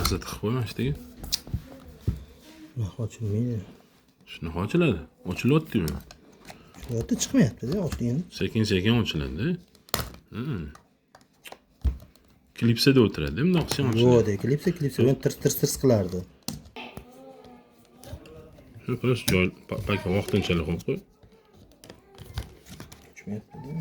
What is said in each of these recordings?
narsa tiqib qo'ymashdiki. Bunaqa ochilmaydi. Shunaqa ochiladi. Ochilyapti-mi? Shu yerda chiqmayapti-da, ochilgani. Sekin ochiladi. Klipsada o'tiradi, bundoq sen ochiladi. Yo'q, klipsa bilan tirs qilardi. Shu просто joy paka vaqtinchalik qo'yib qo'y. Chiqmayapti-da.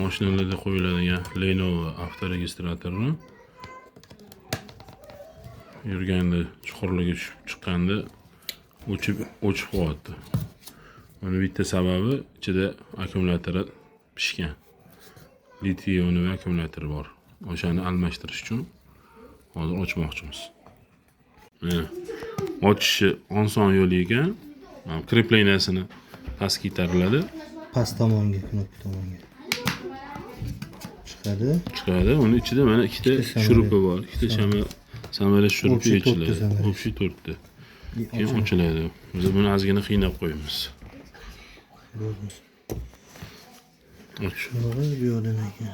Mashinalarda qo'yiladigan Lenovo avtoregistratorni yurganda chuqurlarga tushib chiqqanda o'chib qo'yapti. Buni bitta sababi ichida akkumulyatori pishgan. Litiy ioniy akkumulyator bor. O'shani almashtirish uchun hozir ochmoqchimiz. Mana ochishi oson yo'li ekan. Krepleniyasini pastga ko'tariladi. Past tomonga, knopka tomonga. Chiqadi. Uni ichida mana ikkita shurupi bor. Ikkita samolyot shurupi yechiladi. Общий 4 ta. Keyin ochiladi. Biz buni ozgina qiynab qo'yamiz. Och. Shunga bu yo'ldan ekan.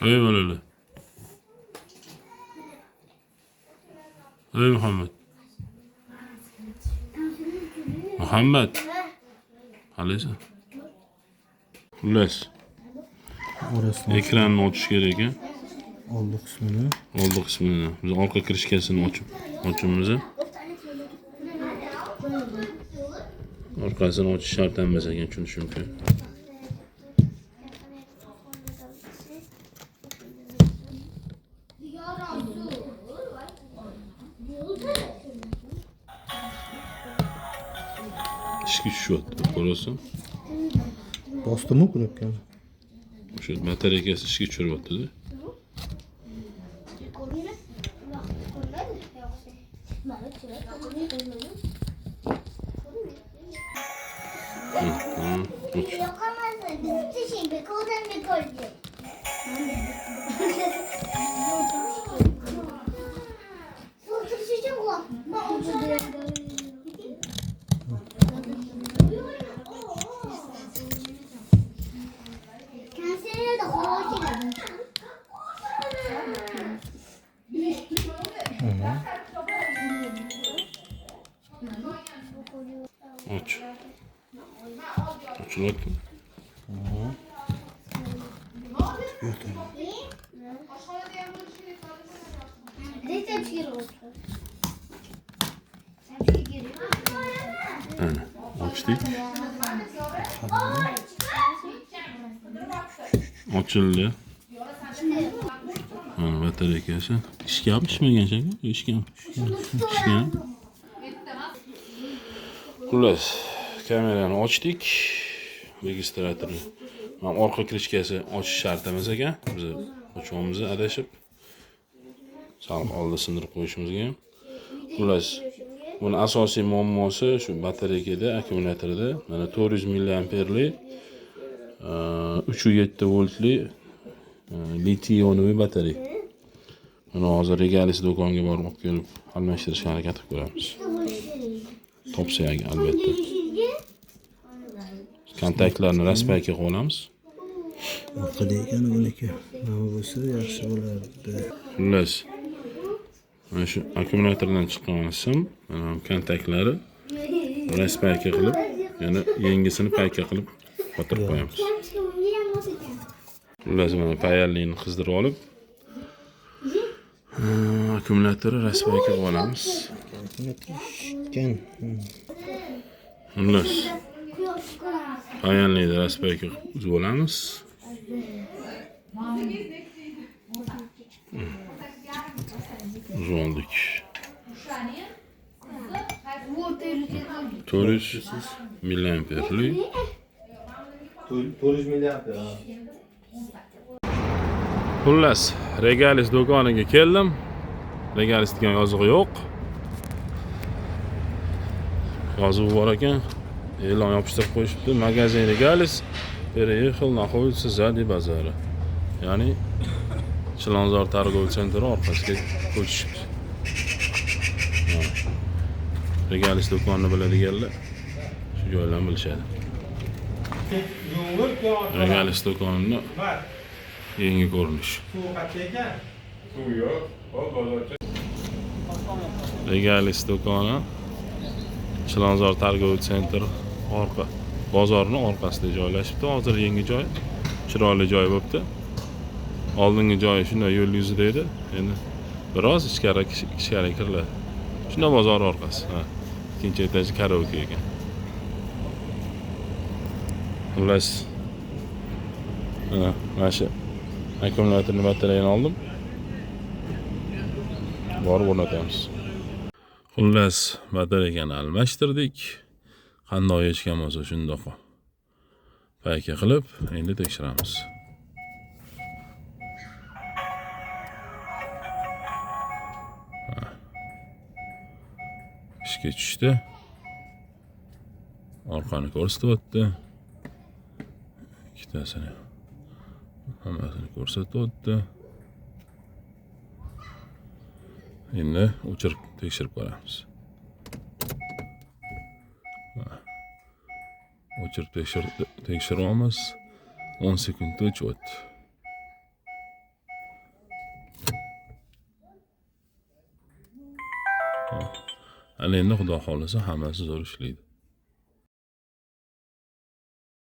Ey bolalar. Ey Muhammad. Qalaysan? Xullas. Orasini Ekranni ochish kerak ekan. oldi qismini. Biz orqa kirishkasini ochamiz. Orqasini ochish shart emas ekan, tushunish mumkin. Ishga tushyapti, ko'rasan? Bosdimi knopkani? O'sha batareyasi ishga tushiryapti-da. Aç. Açılıyor mu? Aynen. Açtık. Açıldı. Batareyası. İşki yapmış mı gençler? İşki yapmış. Xullas, kamerani ochdik. Registratorni. Mana orqa kirishkasi ochish shart emas ekan. Biz ochamiz adashib. Sal oldi sindirib qo'yishimizga. Xullas, buni asosiy muammosi shu batareykada, akkumulyatorda mana 400 mAhli 3.7 voltli litiy ioniy batarey. Buni hozir Regalis do'konga borib olib kelib almashtirishga harakat qilib ko'ramiz. Topsiyaga albatta. Kontaktlarni raspaga qo'yib olamiz. Orqada ekan buniki. Nima bo'lsa yaxshi bo'lardi. Xullas. Mana shu akkumulyatordan chiqqan sim, mana kontaktlari raspaga qilib, yana yengisini payka qilib qotirib qo'yamiz. Xullas, mana payallikni qizdirib olib, akkumulyatorni raspaga qo'yib olamiz. Akkumulyator Xullas. Payallikni raspaga uzib olamiz. Uzib oldik. 400 mAhli 400 mAh. Xullas, Regalis do'koniga keldim. Regalis degan yozig'i yo'q. yozuvi bor ekan. E'lon yopishtirib qo'yishibdi. Magazin Regalis Переехал, находится сзади базара. Ya'ni Chilonzor торговый sentri orqasiga ko'chishibdi. Regalis do'konini biladiganlar shu joylarni bilishadi. Regalis do'konini yangi ko'rinish. Regalis do'koni Chilonzor торговый sentri orqa bozorning orqasida joylashibdi. Hozir yangi joy, chiroyli joy bo'libdi. Oldingi joyi shunday yo'l yuzida edi. Endi biroz ichkari kiriladi. Shunday bozor orqasi. Ikkinchi etaj karaoke ekan. Xullas, mana shu akkumulyatorning batareyani oldim. Borib o'rnatamiz. Xullas, batareyani almashtirdik. Qanday yechgan bo'lsa shundoq payka qilib, endi tekshiramiz. Ishga tushdi. Orqani ko'rsatyapti. Ikkitasini hammasini ko'rsatyapti. Endi o'chirib tekshirib ko'ramiz. O'chirib tekshiramiz. 10 sekundda o'chyapti. Endi xudo xolisa hammasi zo'r ishlaydi.